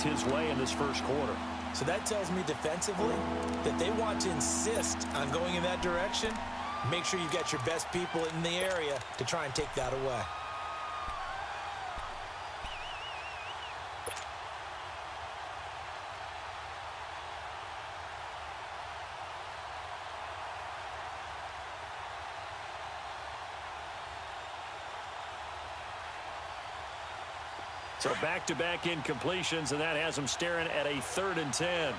his way in this first quarter. So that tells me defensively that they want to insist on going in that direction. Make sure you've got your best people in the area to try and take that away. So back-to-back incompletions, and that has them staring at a 3rd and 10.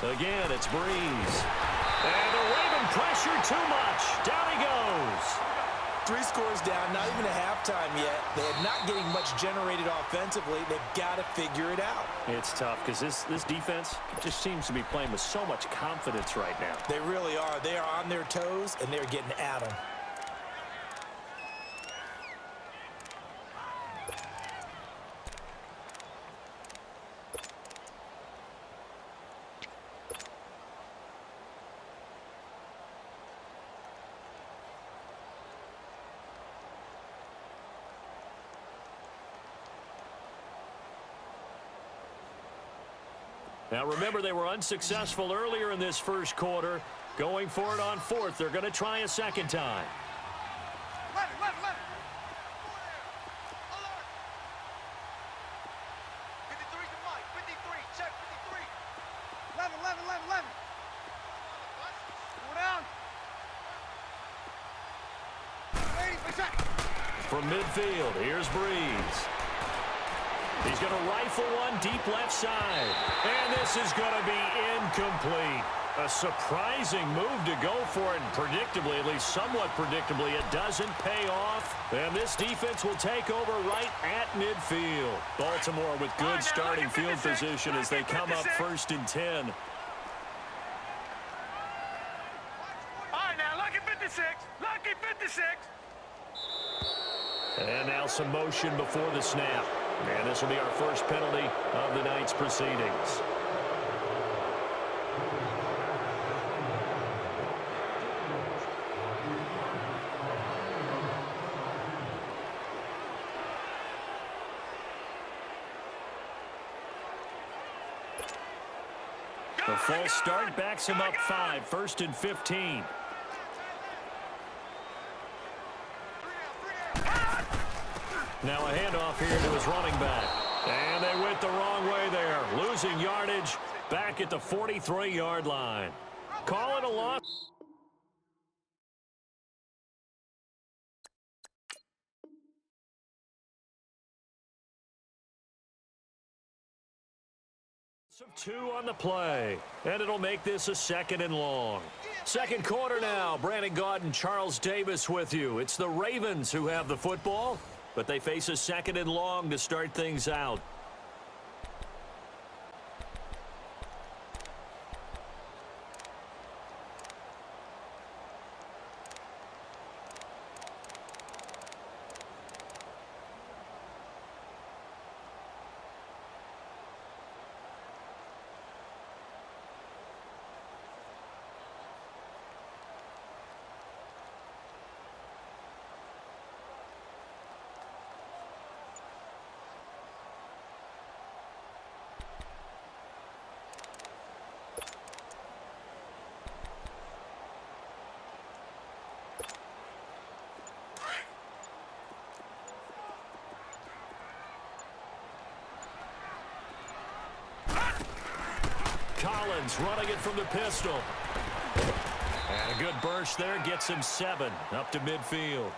Again, it's Breeze. And the Raven pressure too much. Down he goes. 3 scores down, not even a halftime yet. They are not getting much generated offensively. They've got to figure it out. It's tough because this defense just seems to be playing with so much confidence right now. They really are. They are on their toes, and they're getting at them. Now, remember, they were unsuccessful earlier in this first quarter. Going for it on 4th. They're going to try a second time. Left. 53 to Mike. 53. Check 53. 11. Go down. 80%. From midfield, here's Breeze. He's going to rifle one deep left side. And this is going to be incomplete. A surprising move to go for it, and predictably, at least somewhat predictably, it doesn't pay off. And this defense will take over right at midfield. Baltimore with good starting field position as they come up 1st and 10. All right, now, lucky 56. Lucky 56. And now some motion before the snap. And this will be our first penalty of the night's proceedings. The false start backs him up 5, 1st and 15. Now a handoff here to his running back. And they went the wrong way there. Losing yardage back at the 43-yard line. Call it a loss. Of 2 on the play. And it'll make this a 2nd and long. Second quarter now. Brandon Gaudin and Charles Davis with you. It's the Ravens who have the football, but they face a 2nd and long to start things out. Collins running it from the pistol. And a good burst there gets him 7 up to midfield.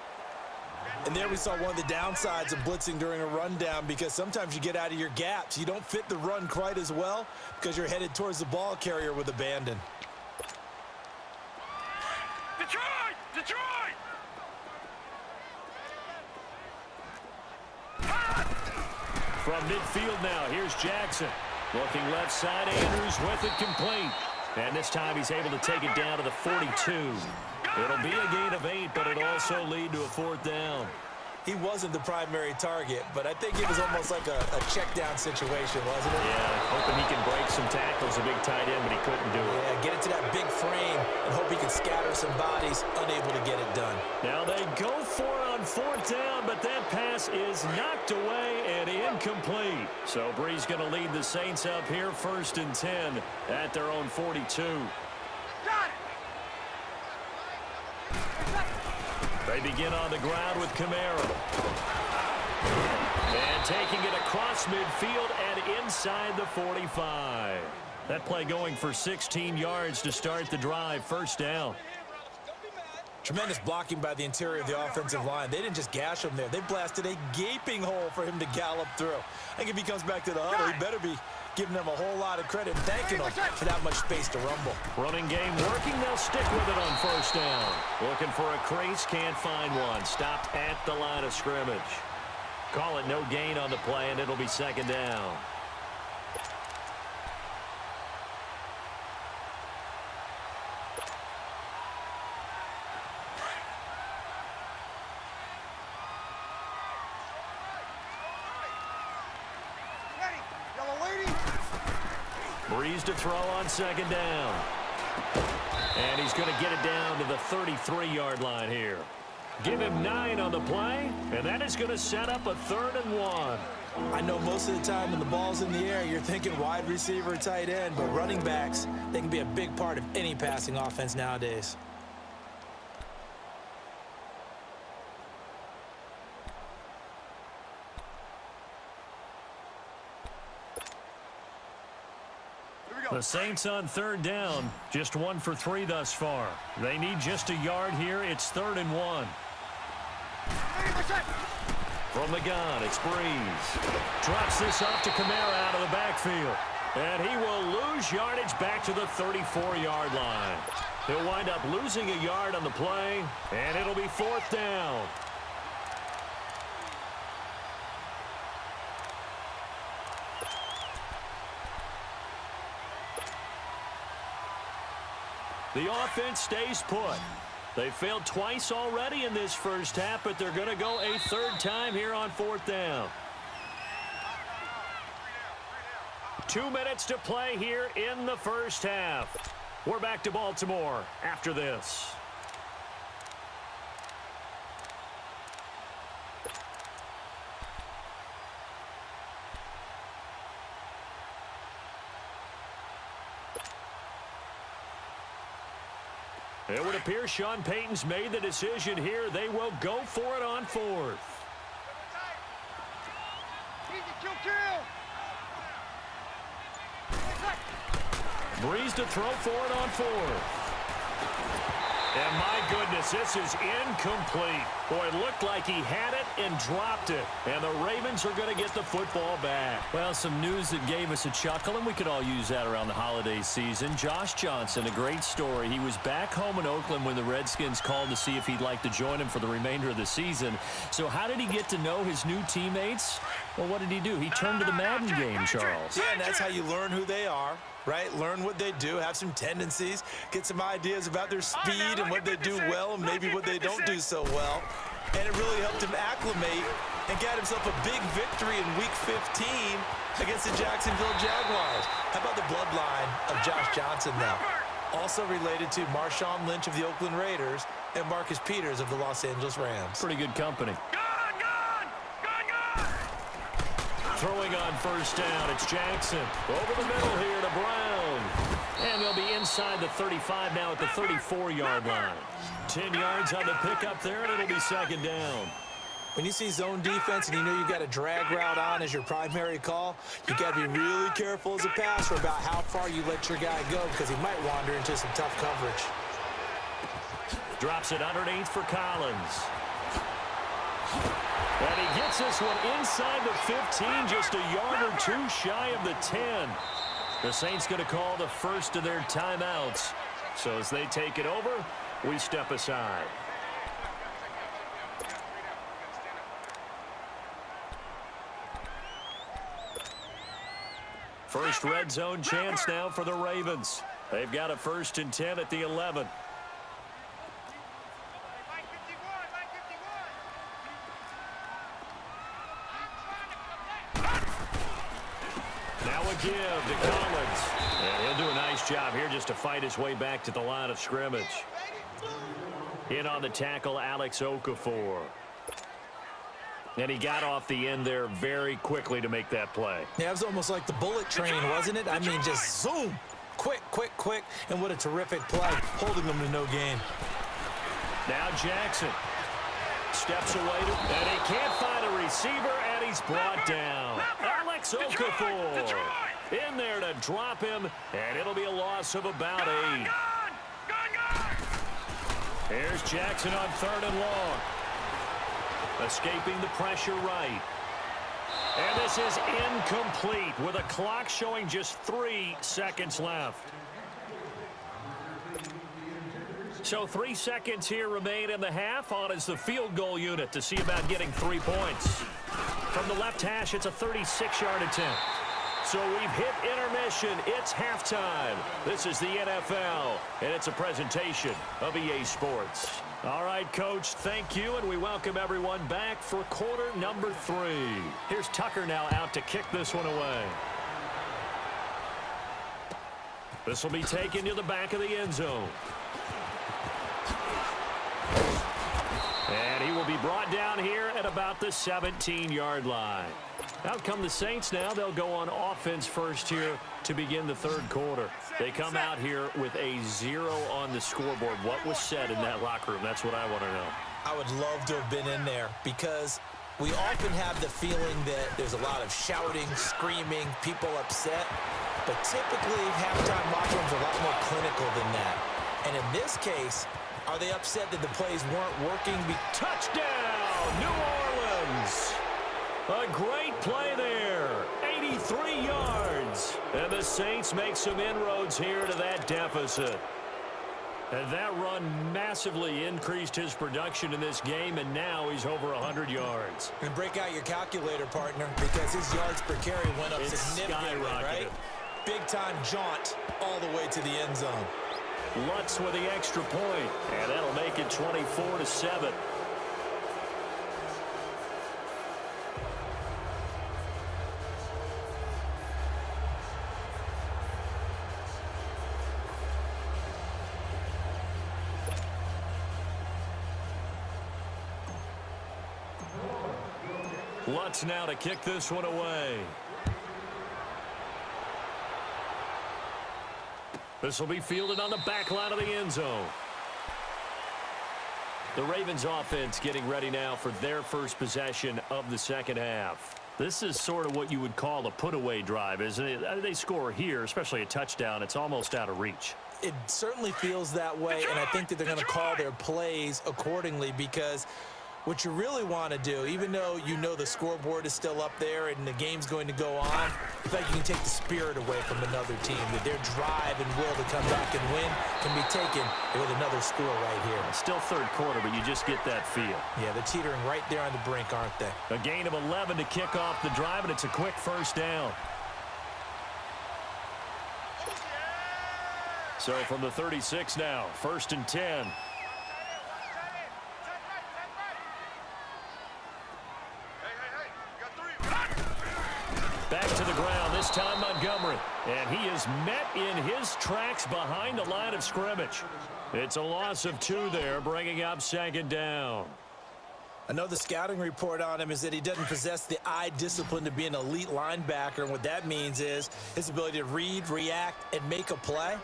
And there we saw one of the downsides of blitzing during a rundown, because sometimes you get out of your gaps. You don't fit the run quite as well because you're headed towards the ball carrier with abandon. Detroit! From midfield now, here's Jackson. Looking left side, Andrews with it complete. And this time he's able to take it down to the 42. It'll be a gain of 8, but it'll also lead to a 4th down. He wasn't the primary target, but I think it was almost like a check-down situation, wasn't it? Yeah, hoping he can break some tackles, a big tight end, but he couldn't do it. Yeah, get it to that big frame and hope he can scatter some bodies, unable to get it done. Now for it on 4th down, but that pass is knocked away and incomplete. So Bree's going to lead the Saints up here 1st and 10 at their own 42. They begin on the ground with Kamara. And taking it across midfield and inside the 45. That play going for 16 yards to start the drive. 1st down. Tremendous blocking by the interior of the offensive line. They didn't just gash him there. They blasted a gaping hole for him to gallop through. I think if he comes back to the huddle, he better be giving them a whole lot of credit and thanking them for that much space to rumble. Running game working. They'll stick with it on 1st down. Looking for a crease. Can't find one. Stopped at the line of scrimmage. Call it no gain on the play, and it'll be 2nd down. Breeze to throw on 2nd down. And he's going to get it down to the 33-yard line here. Give him 9 on the play, and that is going to set up a 3rd and 1. I know most of the time when the ball's in the air, you're thinking wide receiver, tight end, but running backs, they can be a big part of any passing offense nowadays. The Saints on 3rd down, just 1 for 3 thus far. They need just a yard here. It's 3rd and 1. From the gun, it's Breeze. Drops this off to Kamara out of the backfield. And he will lose yardage back to the 34-yard line. He'll wind up losing a yard on the play, and it'll be 4th down. The offense stays put. They failed twice already in this 1st half, but they're going to go a 3rd time here on 4th down. 2 minutes to play here in the 1st half. We're back to Baltimore after this. It would appear Sean Payton's made the decision here. They will go for it on 4th. Breeze to throw for it on 4th. And my goodness, this is incomplete. Boy, it looked like he had it and dropped it. And the Ravens are going to get the football back. Well, some news that gave us a chuckle, and we could all use that around the holiday season. Josh Johnson, a great story. He was back home in Oakland when the Redskins called to see if he'd like to join him for the remainder of the season. So how did he get to know his new teammates? Well, what did he do? He turned to the Madden game, Charles. Yeah, and that's how you learn who they are, right? Learn what they do, have some tendencies, get some ideas about their speed and what they do well and maybe what they don't do so well. And it really helped him acclimate and got himself a big victory in Week 15 against the Jacksonville Jaguars. How about the bloodline of Josh Johnson, though? Also related to Marshawn Lynch of the Oakland Raiders and Marcus Peters of the Los Angeles Rams. Pretty good company. Throwing on 1st down, it's Jackson. Over the middle here to Brown. And they'll be inside the 35 now at the 34-yard line. 10 yards on the pickup there, and it'll be 2nd down. When you see zone defense and you know you've got a drag route on as your primary call, you got to be really careful as a passer about how far you let your guy go because he might wander into some tough coverage. Drops it underneath for Collins. And he gets this one inside the 15, just a yard or 2 shy of the 10. The Saints going to call the first of their timeouts. So as they take it over, we step aside. First red zone chance now for the Ravens. They've got a 1st and 10 at the 11. Give to Collins. And he'll do a nice job here just to fight his way back to the line of scrimmage. In on the tackle, Alex Okafor. And he got off the end there very quickly to make that play. Yeah, it was almost like the bullet train, wasn't it? I mean, just zoom. Quick, quick, quick. And what a terrific play, holding them to no gain. Now Jackson steps away, and he can't find a receiver, and he's brought down. Alex Okafor in there to drop him, and it'll be a loss of about 8. Here's Jackson on 3rd and long. Escaping the pressure right. And this is incomplete with a clock showing just 3 seconds left. So 3 seconds here remain in the half. On is the field goal unit to see about getting 3 points. From the left hash, it's a 36-yard attempt. So we've hit intermission. It's halftime. This is the NFL, and it's a presentation of EA Sports. All right, Coach, thank you, and we welcome everyone back for quarter number 3. Here's Tucker now out to kick this one away. This will be taken to the back of the end zone. And he will be brought down here at about the 17-yard line. Out come the Saints now. They'll go on offense first here to begin the 3rd quarter. They come out here with a 0 on the scoreboard. What was said in that locker room? That's what I want to know. I would love to have been in there because we often have the feeling that there's a lot of shouting, screaming, people upset. But typically, halftime locker rooms are a lot more clinical than that. And in this case, are they upset that the plays weren't working? Touchdown, New Orleans! A great play there. 83 yards. And the Saints make some inroads here to that deficit. And that run massively increased his production in this game, and now he's over 100 yards. And break out your calculator, partner, because his yards per carry went up significantly, right? Big-time jaunt all the way to the end zone. Lutz with the extra point, and that'll make it 24-7. Lutz now to kick this one away. This will be fielded on the back line of the end zone. The Ravens offense getting ready now for their first possession of the second half. This is sort of what you would call a put-away drive, isn't it? They score here, especially a touchdown. It's almost out of reach. It certainly feels that way, and I think that they're going to call their plays accordingly because what you really want to do, even though you know the scoreboard is still up there and the game's going to go on, in fact, you can take the spirit away from another team, that their drive and will to come back and win can be taken with another score right here. Still 3rd quarter, but you just get that feel. Yeah, they're teetering right there on the brink, aren't they? A gain of 11 to kick off the drive, and it's a quick first down. So from the 36 now, 1st and 10. Back to the ground, this time Montgomery. And he is met in his tracks behind the line of scrimmage. It's a loss of 2 there, bringing up 2nd down. I know the scouting report on him is that he doesn't possess the eye discipline to be an elite linebacker. And what that means is his ability to read, react, and make a play.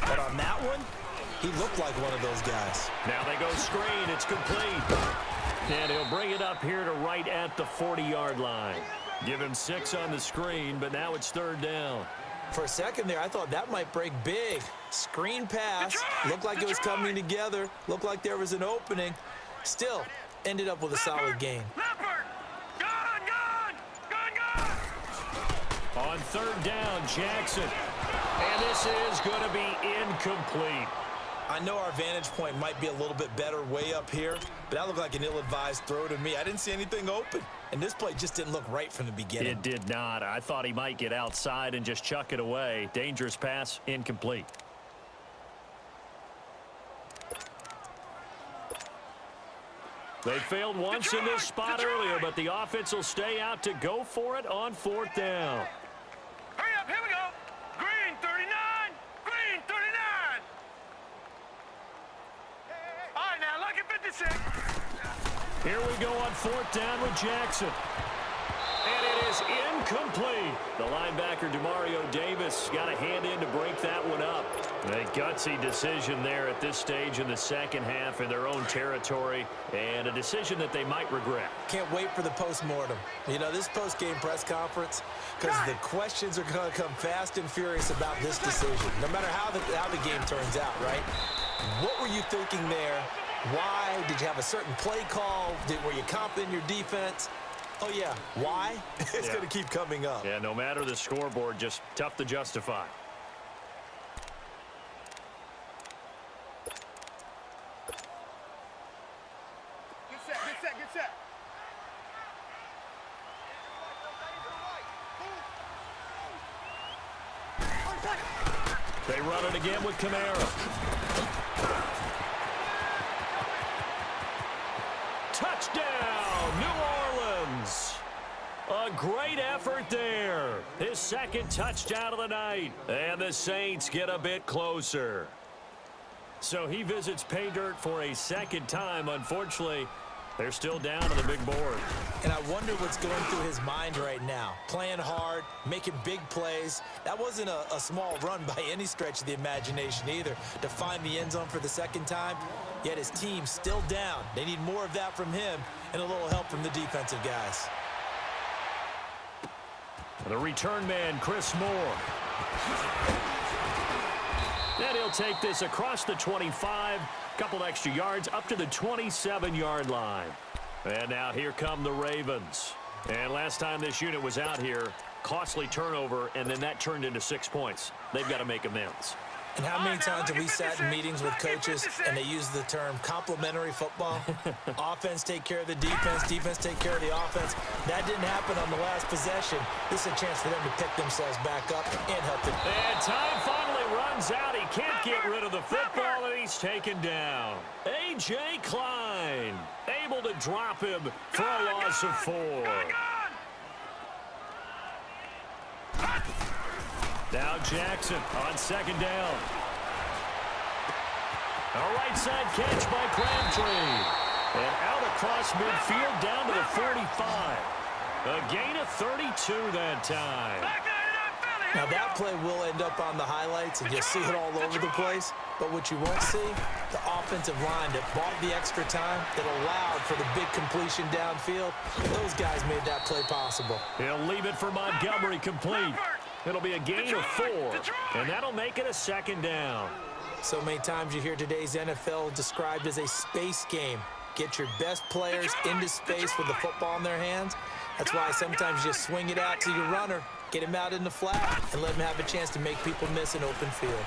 But on that one, he looked like one of those guys. Now they go screen. It's complete. And he'll bring it up here to right at the 40-yard line. Give him 6 on the screen, but now it's 3rd down. For a second there, I thought that might break big. Screen pass. Looked like it was coming together. Looked like there was an opening. Still, ended up with a solid gain. On 3rd down, Jackson. And this is going to be incomplete. I know our vantage point might be a little bit better way up here, but that looked like an ill-advised throw to me. I didn't see anything open, and this play just didn't look right from the beginning. It did not. I thought he might get outside and just chuck it away. Dangerous pass, incomplete. They failed once in this spot earlier, but the offense will stay out to go for it on 4th down. Hurry up, here we go. Green 39, green 39. All right, now look Here we go on 4th down with Jackson. And it is incomplete. The linebacker, Demario Davis, got a hand in to break that one up. A gutsy decision there at this stage in the second half in their own territory, and a decision that they might regret. Can't wait for the postmortem. You know, this post-game press conference, because the questions are going to come fast and furious about this decision, no matter how the game turns out, right? What were you thinking there? Why? Did you have a certain play call? Were you confident in your defense? Oh, yeah. Why? It's going to keep coming up. Yeah, no matter the scoreboard, just tough to justify. Get set, get set, get set. They run it again with Kamara. Touchdown, New Orleans. A great effort there. His second touchdown of the night. And the Saints get a bit closer. So he visits pay dirt for a second time. Unfortunately, they're still down on the big board. And I wonder what's going through his mind right now. Playing hard, making big plays. That wasn't a small run by any stretch of the imagination either, to find the end zone for the second time. Yet his team's still down. They need more of that from him and a little help from the defensive guys. The return man, Chris Moore. And he'll take this across the 25. Couple extra yards up to the 27-yard line. And now here come the Ravens. And last time this unit was out here, costly turnover, and then that turned into 6 points. They've got to make amends. And how many times have we sat in meetings with coaches and they use the term complementary football? Offense take care of the defense, defense take care of the offense. That didn't happen on the last possession. This is a chance for them to pick themselves back up and help them. And time finally runs out. He can't get rid of the football, and he's taken down. A.J. Klein able to drop him for a loss of 4. Now Jackson on 2nd down. A right side catch by Crabtree. And out across midfield down to the 45. A gain of 32 that time. Now that play will end up on the highlights and you'll see it all over the place. But what you won't see, the offensive line that bought the extra time, that allowed for the big completion downfield, those guys made that play possible. He'll leave it for Montgomery complete. It'll be a gain of 4, and that'll make it a 2nd down. So many times you hear today's NFL described as a space game. Get your best players into space with the football in their hands. That's why sometimes you just swing it out to your runner, get him out in the flat, and let him have a chance to make people miss an open field.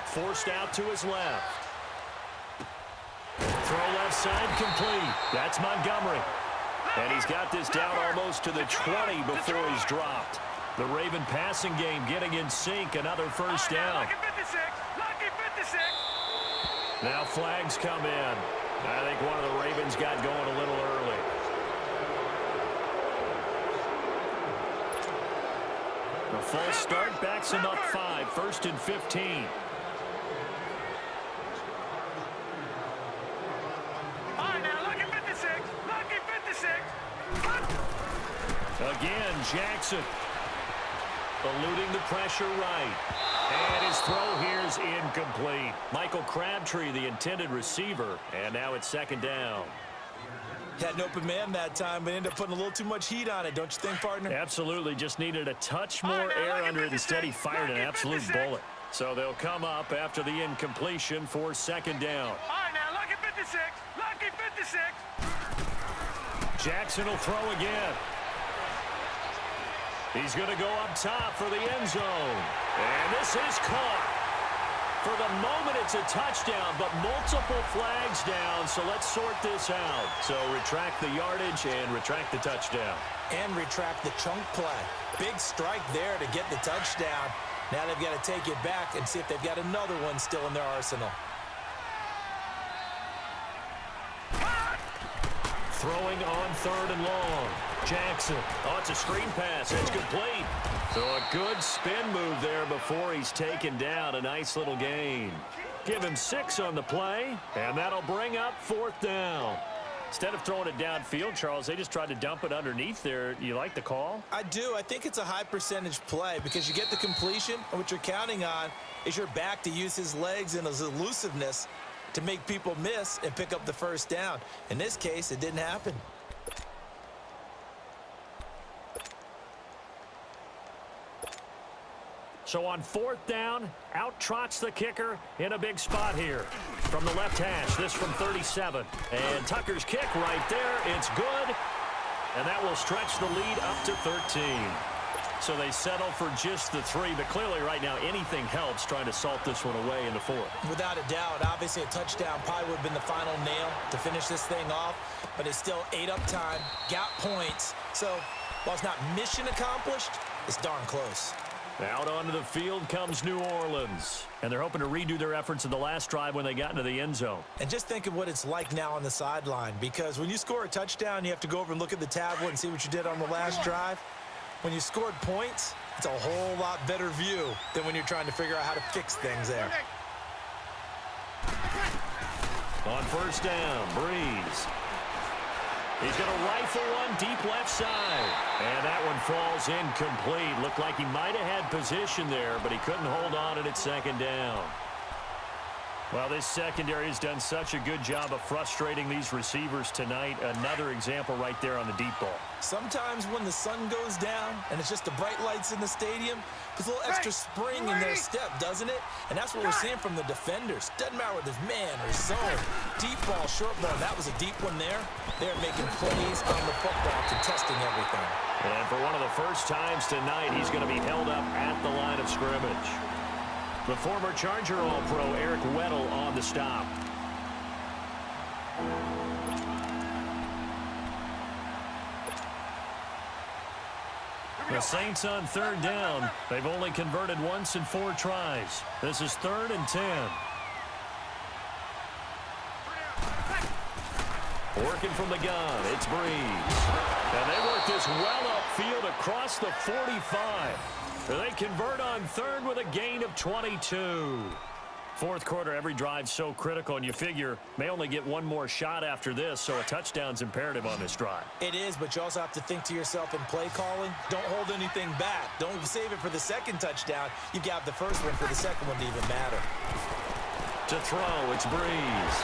Forced out to his left. Throw left side complete. That's Montgomery. And he's got this down almost to the 20 before he's dropped. The Raven passing game getting in sync. Another first down. Now flags come in. I think one of the Ravens got going a little early. The false start backs him up 5. 1st and 15. Again, Jackson eluding the pressure right. And his throw here is incomplete. Michael Crabtree, the intended receiver, and now it's 2nd down. Had an open man that time, but ended up putting a little too much heat on it, don't you think, partner? Absolutely, just needed a touch more air under it. Instead, he fired an absolute bullet. So they'll come up after the incompletion for 2nd down. All right, now, lucky 56. Lucky 56. Jackson will throw again. He's going to go up top for the end zone. And this is caught. For the moment, it's a touchdown, but multiple flags down, so let's sort this out. So retract the yardage and retract the touchdown. And retract the chunk play. Big strike there to get the touchdown. Now they've got to take it back and see if they've got another one still in their arsenal. Throwing on 3rd and long. Jackson. Oh, it's a screen pass. It's complete. So a good spin move there before he's taken down. A nice little gain. Give him 6 on the play, and that'll bring up 4th down. Instead of throwing it downfield, Charles, they just tried to dump it underneath there. You like the call? I do. I think it's a high percentage play because you get the completion, and what you're counting on is your back to use his legs and his elusiveness to make people miss and pick up the first down. In this case, it didn't happen. So on 4th down, out trots the kicker in a big spot here. From the left hash, this from 37. And Tucker's kick right there, it's good. And that will stretch the lead up to 13. So they settle for just the 3, but clearly right now anything helps trying to salt this one away in the 4th. Without a doubt, obviously a touchdown probably would have been the final nail to finish this thing off, but it's still 8 up time, got points. So while it's not mission accomplished, it's darn close. Out onto the field comes New Orleans. And they're hoping to redo their efforts in the last drive when they got into the end zone. And just think of what it's like now on the sideline, because when you score a touchdown, you have to go over and look at the tablet and see what you did on the last drive. When you scored points, it's a whole lot better view than when you're trying to figure out how to fix things there. On 1st down, Breeze. He's going to rifle one deep left side. And that one falls incomplete. Looked like he might have had position there, but he couldn't hold on at 2nd down. Well, this secondary has done such a good job of frustrating these receivers tonight. Another example right there on the deep ball. Sometimes when the sun goes down and it's just the bright lights in the stadium, there's a little extra spring in their step, doesn't it? And that's what we're seeing from the defenders. Doesn't matter whether it's man or zone. Deep ball, short ball. That was a deep one there. They're making plays on the football, contesting everything. And for one of the first times tonight, he's going to be held up at the line of scrimmage. The former Charger All-Pro Eric Weddle on the stop. The Saints on 3rd down. They've only converted once in 4 tries. This is 3rd and 10. Working from the gun, it's Breeze. And they work this well upfield across the 45. They convert on 3rd with a gain of 22. 4th quarter, every drive so critical, and you figure may only get one more shot after this, so a touchdown's imperative on this drive. It is, but you also have to think to yourself in play calling, don't hold anything back. Don't save it for the 2nd touchdown. You got the 1st one for the 2nd one to even matter. To throw, it's Breeze.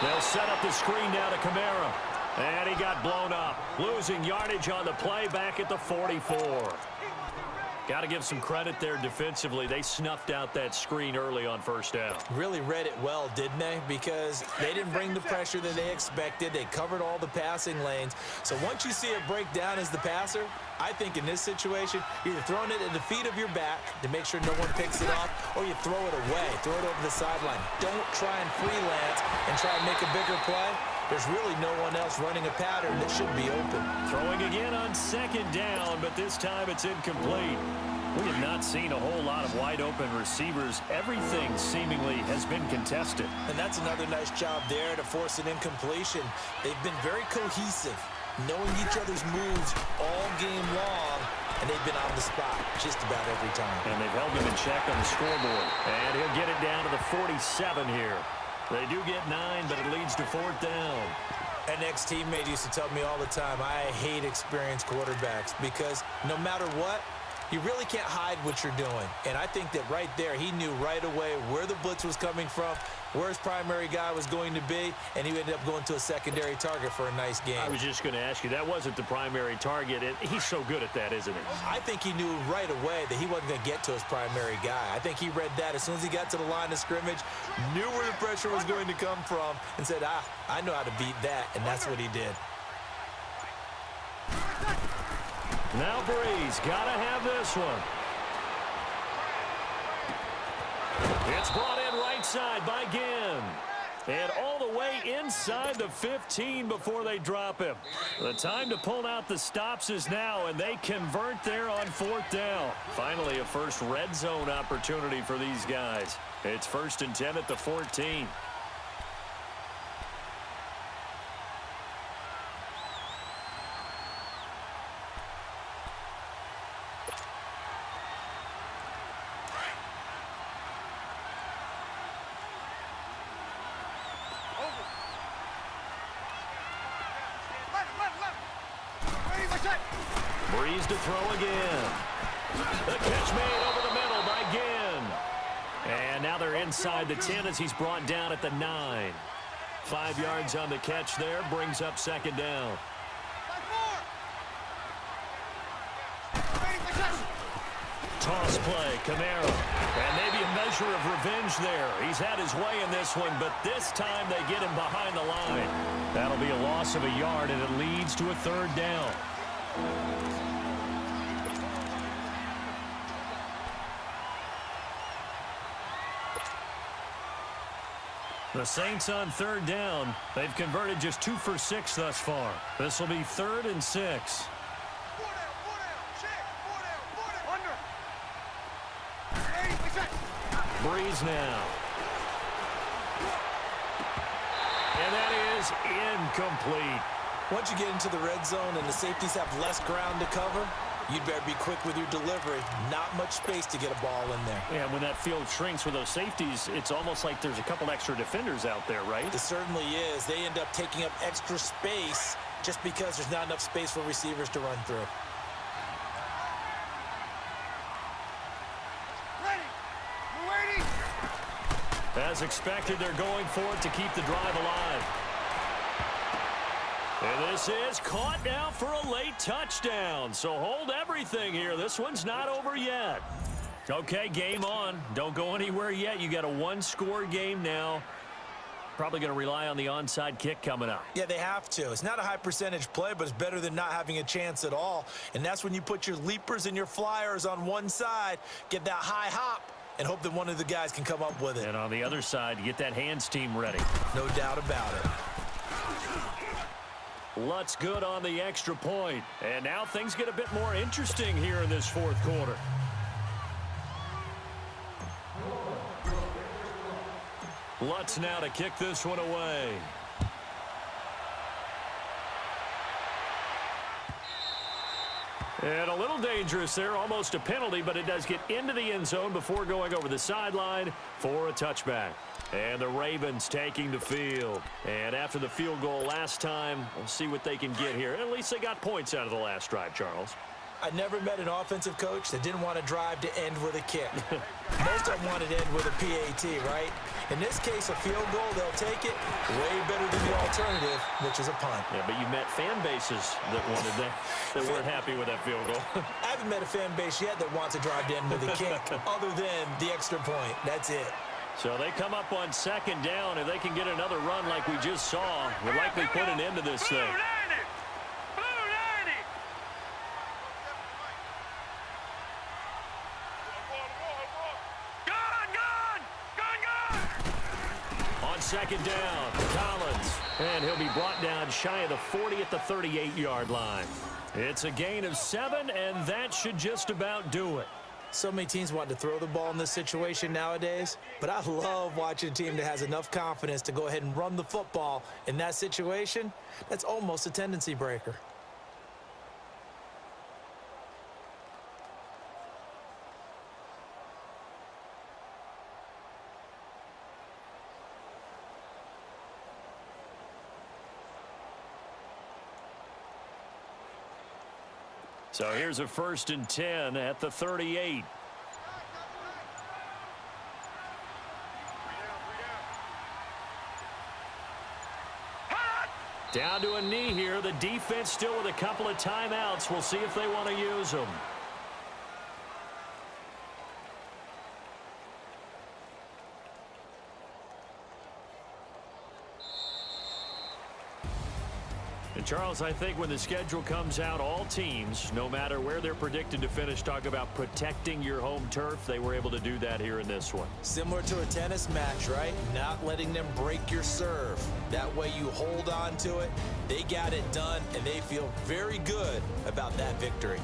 They'll set up the screen down to Kamara. And he got blown up, losing yardage on the play back at the 44. Got to give some credit there defensively. They snuffed out that screen early on 1st down. Really read it well, didn't they? Because they didn't bring the pressure that they expected. They covered all the passing lanes. So once you see it break down as the passer, I think in this situation, you're either throwing it at the feet of your back to make sure no one picks it off, or you throw it away, throw it over the sideline. Don't try and freelance and try and make a bigger play. There's really no one else running a pattern that should be open. Throwing again on 2nd down, but this time it's incomplete. We have not seen a whole lot of wide-open receivers. Everything seemingly has been contested. And that's another nice job there to force an incompletion. They've been very cohesive, knowing each other's moves all game long, and they've been on the spot just about every time. And they've held him in check on the scoreboard. And he'll get it down to the 47 here. They do get 9, but it leads to 4th down. An ex-teammate used to tell me all the time, I hate experienced quarterbacks because no matter what, you really can't hide what you're doing. And I think that right there, he knew right away where the blitz was coming from, where his primary guy was going to be, and he ended up going to a secondary target for a nice game. I was just going to ask you, that wasn't the primary target. He's so good at that, isn't he? I think he knew right away that he wasn't going to get to his primary guy. I think he read that as soon as he got to the line of scrimmage, knew where the pressure was going to come from, and said, I know how to beat that, and that's what he did. Now Breeze, gotta have this one. It's brought in right side by Ginn. And all the way inside the 15 before they drop him. The time to pull out the stops is now, and they convert there on 4th down. Finally, a first red zone opportunity for these guys. It's 1st and 10 at the 14. Breeze to throw again. The catch made over the middle by Ginn. And now they're inside the 10 as he's brought down at the 9. 5 yards on the catch there, brings up second down. Toss play, Camaro. And maybe a measure of revenge there. He's had his way in this one, but this time they get him behind the line. That'll be a loss of a yard, and it leads to a third down. The Saints on third down. They've converted just 2 for 6 thus far. This will be 3rd and 6. Breeze now. And that is incomplete. Once you get into the red zone and the safeties have less ground to cover, you'd better be quick with your delivery. Not much space to get a ball in there. Yeah, when that field shrinks with those safeties, it's almost like there's a couple extra defenders out there, right? It certainly is. They end up taking up extra space just because there's not enough space for receivers to run through. As expected, they're going for it to keep the drive alive. And this is caught now for a late touchdown. So hold everything here. This one's not over yet. Okay, game on. Don't go anywhere yet. You got a 1-score game now. Probably going to rely on the onside kick coming up. Yeah, they have to. It's not a high percentage play, but it's better than not having a chance at all. And that's when you put your leapers and your flyers on one side, get that high hop, and hope that one of the guys can come up with it. And on the other side, get that hands team ready. No doubt about it. Lutz good on the extra point. And now things get a bit more interesting here in this fourth quarter. Lutz now to kick this one away. And a little dangerous there, almost a penalty, but it does get into the end zone before going over the sideline for a touchback. And the Ravens taking the field. And after the field goal last time, we'll see what they can get here. At least they got points out of the last drive, Charles. I never met an offensive coach that didn't want to drive to end with a kick. Most of them wanted to end with a PAT, right? In this case, a field goal, they'll take it way better than the alternative, which is a punt. Yeah, but you met fan bases that wanted that weren't happy with that field goal. I haven't met a fan base yet that wants to drive to end with a kick other than the extra point. That's it. So they come up on second down. If they can get another run like we just saw, would likely put an end to this thing. Second down, Collins, and he'll be brought down shy of the 40 at the 38-yard line. It's a gain of 7, and that should just about do it. So many teams want to throw the ball in this situation nowadays, but I love watching a team that has enough confidence to go ahead and run the football. In that situation, that's almost a tendency breaker. So here's a 1st and 10 at the 38. Down to a knee here. The defense still with a couple of timeouts. We'll see if they want to use them. Charles, I think when the schedule comes out, all teams, no matter where they're predicted to finish, talk about protecting your home turf. They were able to do that here in this one. Similar to a tennis match, right? Not letting them break your serve. That way you hold on to it. They got it done, and they feel very good about that victory.